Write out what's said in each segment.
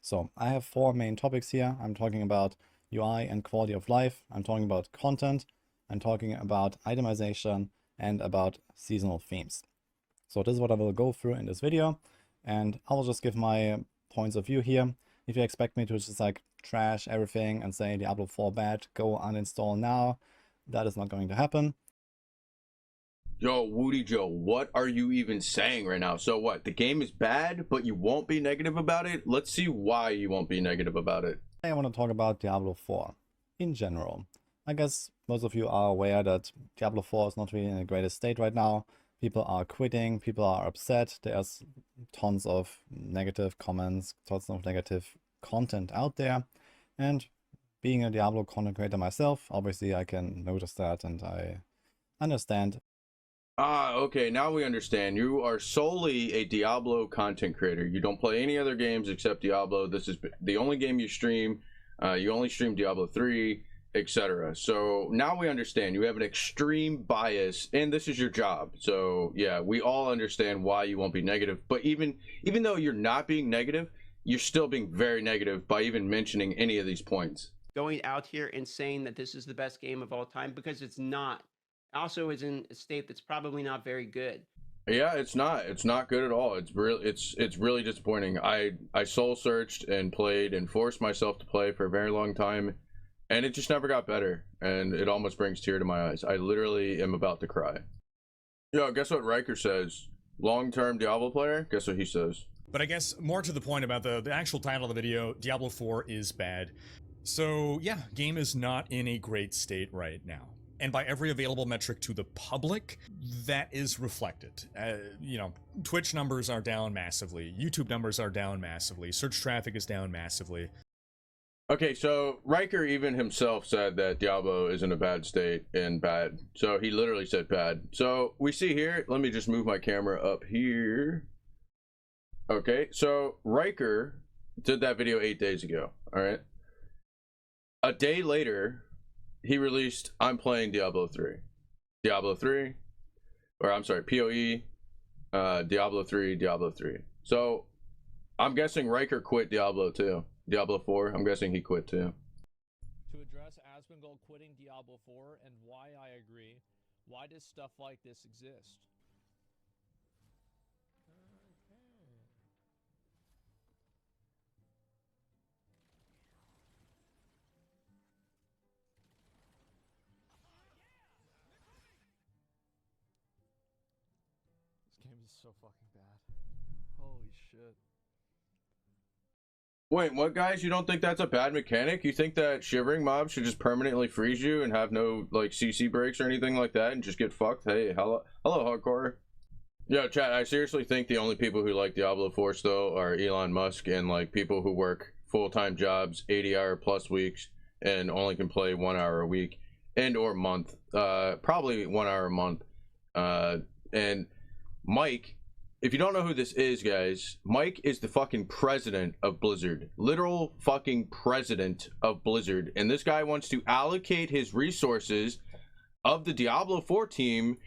So I have four main topics here. I'm talking about UI and quality of life. I'm talking about content. I'm talking about itemization and about seasonal themes. So this is what I will go through in this video, and I will just give my points of view here. If you expect me to just like trash everything and say Diablo 4 bad, go uninstall now, that is not going to happen. Yo, Woody Joe, what are you even saying right now? So what, the game is bad, but you won't be negative about it? Let's see why you won't be negative about it. I want to talk about Diablo 4 in general. I guess most of you are aware that Diablo 4 is not really in the greatest state right now. People are quitting, people are upset, there's tons of negative comments, tons of negative content out there. And being a Diablo content creator myself, obviously I can notice that and I understand. Ah, okay, now we understand. You are solely a Diablo content creator. You don't play any other games except Diablo. This is the only game you stream. You only stream Diablo 3, etc. So now we understand. You have an extreme bias, and this is your job. So yeah, we all understand why you won't be negative. But even though you're not being negative, you're still being very negative by even mentioning any of these points. Going out here and saying that this is the best game of all time, because it's not. Also is in a state that's probably not very good. Yeah, it's not good at all. It's really disappointing. I soul searched and played and forced myself to play for a very long time, and it just never got better, and it almost brings tear to my eyes. I literally am about to cry. Yo, guess what Riker says? Long-term Diablo player? Guess what he says? But I guess more to the point about the actual title of the video, Diablo 4 is bad. So yeah, game is not in a great state right now. And by every available metric to the public, that is reflected. You know, Twitch numbers are down massively, YouTube numbers are down massively, search traffic is down massively. Okay, so Riker even himself said that Diablo is in a bad state and bad. So he literally said bad. So we see here, let me just move my camera up here. Okay, so Riker did that video 8 days ago, all right? A day later, he released I'm playing Diablo 3. Diablo 3, or I'm sorry, PoE, Diablo 3, Diablo 3. So I'm guessing Riker quit Diablo 2. Diablo 4, I'm guessing he quit too. To address Asmongold quitting Diablo 4 and why I agree, why does stuff like this exist? This game is so fucking bad. Holy shit. Wait, what, guys? You don't think that's a bad mechanic? You think that shivering mobs should just permanently freeze you and have no like CC breaks or anything like that and just get fucked? Hey, hello hardcore. Yo, chat, I seriously think the only people who like Diablo 4 still are Elon Musk and like people who work full-time jobs, 80-hour plus weeks, and only can play 1 hour a week and or month. Probably 1 hour a month. And Mike, if you don't know who this is, guys, Mike is the fucking president of Blizzard. Literal fucking president of Blizzard. And this guy wants to allocate his resources of the Diablo 4 team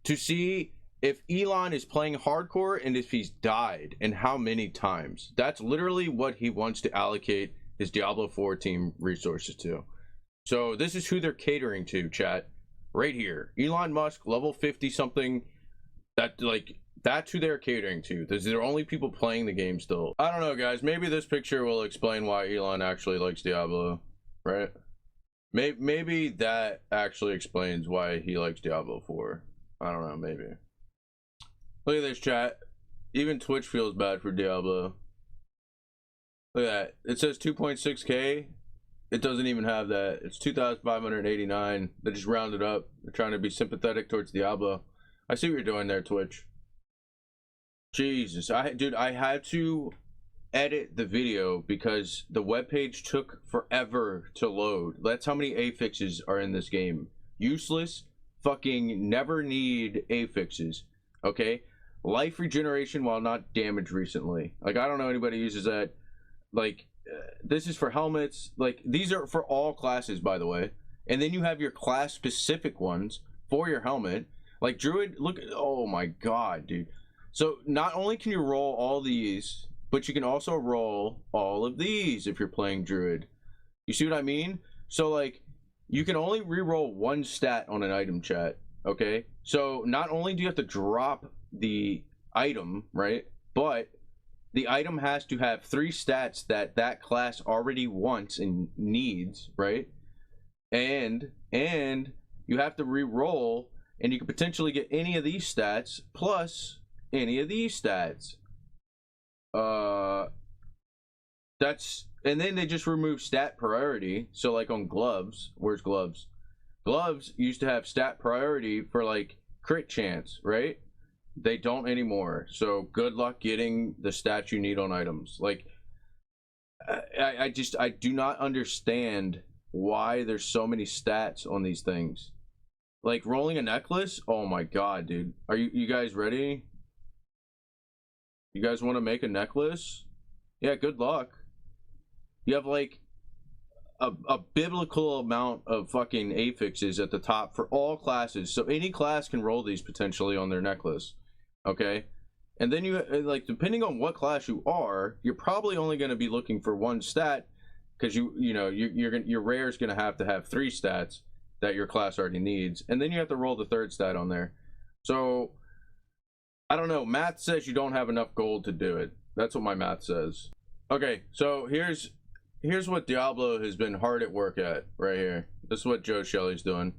to see if Elon is playing hardcore and if he's died and how many times. That's literally what he wants to allocate his Diablo 4 team resources to. So this is who they're catering to, chat. Right here. Elon Musk, level 50 something. That's who they're catering to. They're only people playing the game still. I don't know, guys. Maybe this picture will explain why Elon actually likes Diablo, right? Maybe that actually explains why he likes Diablo 4. I don't know, maybe. Look at this, chat. Even Twitch feels bad for Diablo. Look at that. It says 2.6K. It doesn't even have that. It's 2,589. They just rounded up. They're trying to be sympathetic towards Diablo. I see what you're doing there, Twitch. Jesus, dude, I had to edit the video because the webpage took forever to load. That's how many affixes are in this game. Useless, fucking never need affixes. Okay, life regeneration while not damaged recently. Like, I don't know anybody uses that. Like, this is for helmets. Like, these are for all classes, by the way. And then you have your class specific ones for your helmet. Like Druid, look, oh my god, dude. So not only can you roll all these but you can also roll all of these if you're playing Druid. You see what I mean? So like, you can only reroll one stat on an item, chat. Okay, so not only do you have to drop the item, right, but the item has to have 3 stats that that class already wants and needs, right? And you have to re-roll, and you can potentially get any of these stats plus any of these stats. And then they just remove stat priority. So like on gloves, where's gloves? Gloves used to have stat priority for like crit chance, right? They don't anymore. So good luck getting the stats you need on items. Like, I do not understand why there's so many stats on these things. Like rolling a necklace, oh my god, dude. Are you guys ready? You guys want to make a necklace? Yeah, good luck. You have like a biblical amount of fucking affixes at the top for all classes, so any class can roll these potentially on their necklace. Okay, and then you like, depending on what class you are, you're probably only going to be looking for one stat, because your rare is going to have 3 stats that your class already needs, and then you have to roll the 3rd stat on there. So I don't know, math says you don't have enough gold to do it. That's what my math says. Okay, so here's what Diablo has been hard at work at right here. This is what Joe Shelley's doing.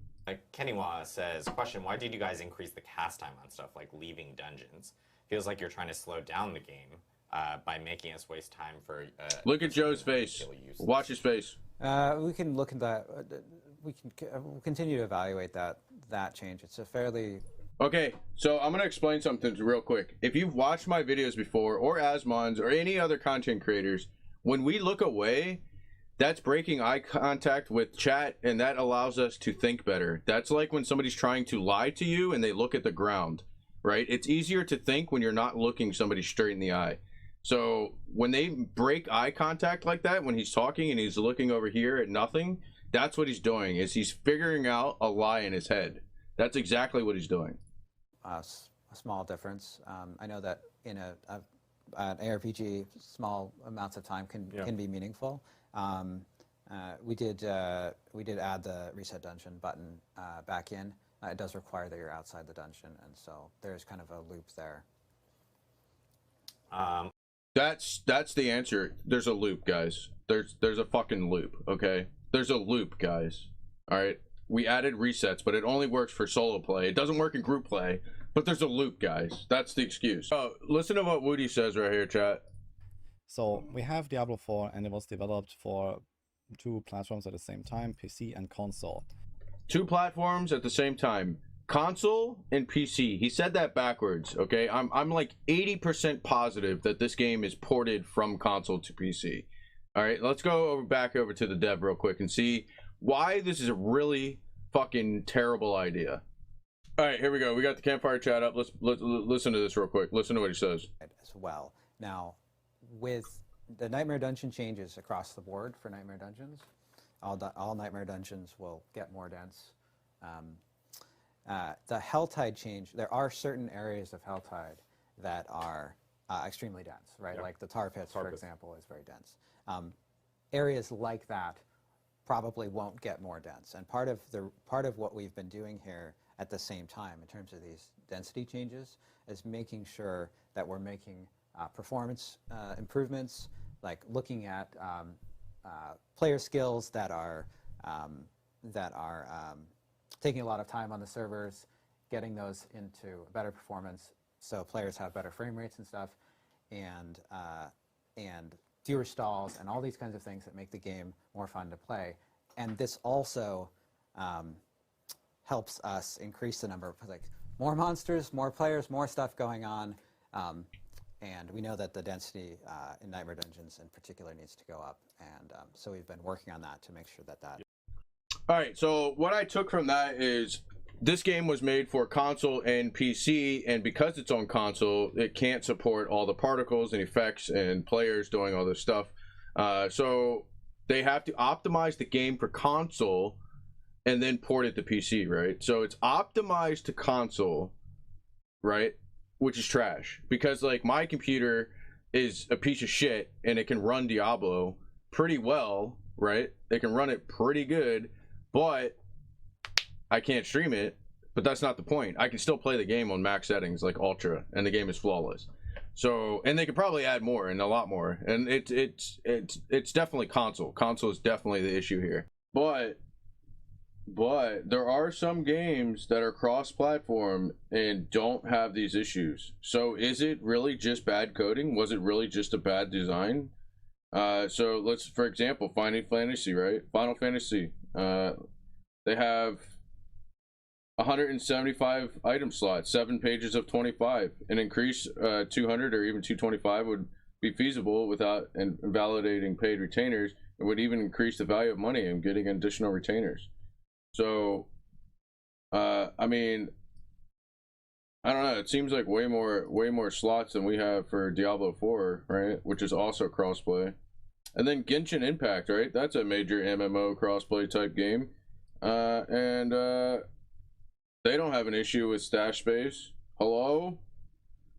Kennywa says, question, why did you guys increase the cast time on stuff like leaving dungeons? Feels like you're trying to slow down the game by making us waste time for... Look at Joe's face. Watch his face. We can look at that. We'll continue to evaluate that change. It's a fairly... Okay, so I'm going to explain something real quick. If you've watched my videos before, or Asmon's, or any other content creators, when we look away, that's breaking eye contact with chat, and that allows us to think better. That's like when somebody's trying to lie to you and they look at the ground, right? It's easier to think when you're not looking somebody straight in the eye. So when they break eye contact like that, when he's talking and he's looking over here at nothing, that's what he's doing, is he's figuring out a lie in his head. That's exactly what he's doing. A small difference. I know that in an ARPG, small amounts of time can be meaningful. We did add the reset dungeon button back in. It does require that you're outside the dungeon, and so there's kind of a loop there. That's the answer. There's a loop, guys. There's a fucking loop. Okay, there's a loop, guys. All right. We added resets, but it only works for solo play. It doesn't work in group play, but there's a loop, guys. That's the excuse. Oh, listen to what Woody says right here, chat. So we have Diablo 4, and it was developed for 2 platforms at the same time, PC and console. 2 platforms at the same time, console and PC. He said that backwards. Okay, I'm like 80% positive that this game is ported from console to PC. All right, let's go back over to the dev real quick and see why this is a really fucking terrible idea. All right, here we go. We got the campfire chat up. Let's listen to this real quick. Listen to what he says. As well. Now, with the Nightmare Dungeon changes across the board for Nightmare Dungeons, all Nightmare Dungeons will get more dense. The Helltide change, there are certain areas of Helltide that are extremely dense, right? Yeah. Like the tar pits, for example, is very dense. Areas like that probably won't get more dense. And part of what we've been doing here at the same time in terms of these density changes is making sure that we're making performance improvements, like looking at player skills that are taking a lot of time on the servers, getting those into better performance so players have better frame rates and stuff, and fewer stalls and all these kinds of things that make the game more fun to play. And this also helps us increase the number of, like, more monsters, more players, more stuff going on. And we know that the density in Nightmare Dungeons in particular needs to go up. And so we've been working on that to make sure that that... All right, so what I took from that is this game was made for console and PC, and because it's on console, it can't support all the particles and effects and players doing all this stuff. So they have to optimize the game for console and then port it to PC, right? So it's optimized to console, right? Which is trash, because like my computer is a piece of shit and it can run Diablo pretty well, right? They can run it pretty good, but I can't stream it. But that's not the point. I can still play the game on max settings like ultra, and the game is flawless. So, and they could probably add more and a lot more. And it's definitely console. Console is definitely the issue here. But there are some games that are cross-platform and don't have these issues. So is it really just bad coding? Was it really just a bad design? So let's, for example, Final Fantasy, right? Final Fantasy. They have 175 item slots, 7 pages of 25. An increase 200 or even 225 would be feasible without invalidating paid retainers. It would even increase the value of money and getting additional retainers. So, I mean, I don't know. It seems like way more slots than we have for Diablo 4, right? Which is also crossplay. And then Genshin Impact, right? That's a major MMO crossplay type game. They don't have an issue with stash space. Hello?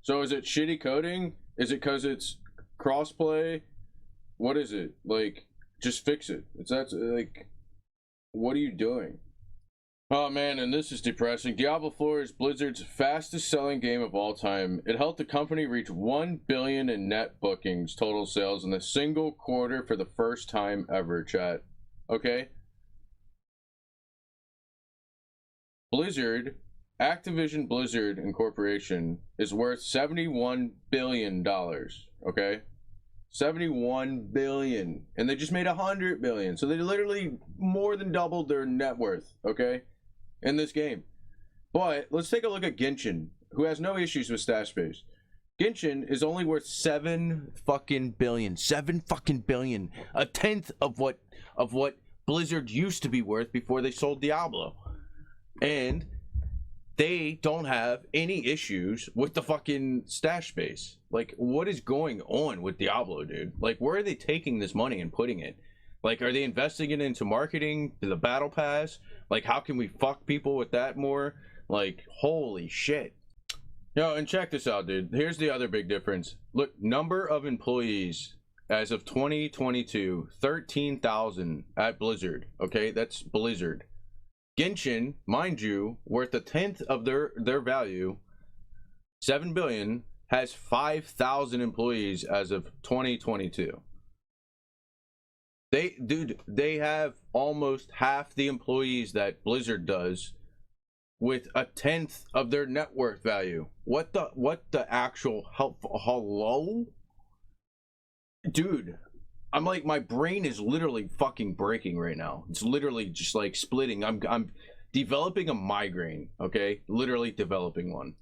So is it shitty coding? Is it because it's crossplay? What is it? Like, just fix it. That's like, what are you doing? Oh man, and this is depressing. Diablo 4 is Blizzard's fastest selling game of all time. It helped the company reach 1 billion in net bookings, total sales in a single quarter for the first time ever, chat. Okay? Blizzard, Activision Blizzard Incorporation is worth $71 billion, okay? 71 billion, and they just made 100 billion, so they literally more than doubled their net worth, okay, in this game. But let's take a look at Genshin, who has no issues with stash space. Genshin is only worth 7 fucking billion, 7 fucking billion, a tenth of what Blizzard used to be worth before they sold Diablo. And they don't have any issues with the fucking stash space. Like, what is going on with Diablo, dude? Like, where are they taking this money and putting it? Like, are they investing it into marketing, the battle pass? Like, how can we fuck people with that more? Like, holy shit. Yo, and check this out, dude. Here's the other big difference. Look, number of employees as of 2022, 13,000 at Blizzard. Okay, that's Blizzard. Genshin, mind you, worth a tenth of their value, 7 billion, has 5,000 employees as of 2022. They have almost half the employees that Blizzard does with a tenth of their net worth value. What the actual hello? Dude, I'm like, my brain is literally fucking breaking right now. It's literally just like splitting. I'm developing a migraine, okay? Literally developing one.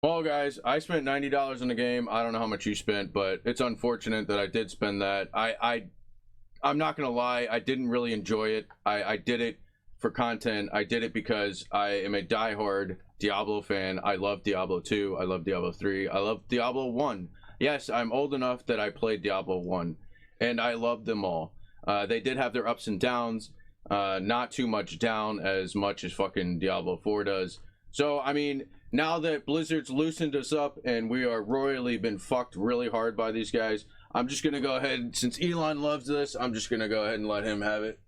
Well, guys, I spent $90 on the game. I don't know how much you spent, but it's unfortunate that I did spend that. I'm not gonna lie, I didn't really enjoy it. I did it for content. I did it because I am a diehard Diablo fan. I love Diablo 2. I love Diablo 3. I love Diablo 1. Yes, I'm old enough that I played Diablo 1. And I love them all. They did have their ups and downs. Not too much down as much as fucking Diablo 4 does. So, I mean, now that Blizzard's loosened us up and we are royally been fucked really hard by these guys, I'm just going to go ahead, since Elon loves this, I'm just going to go ahead and let him have it.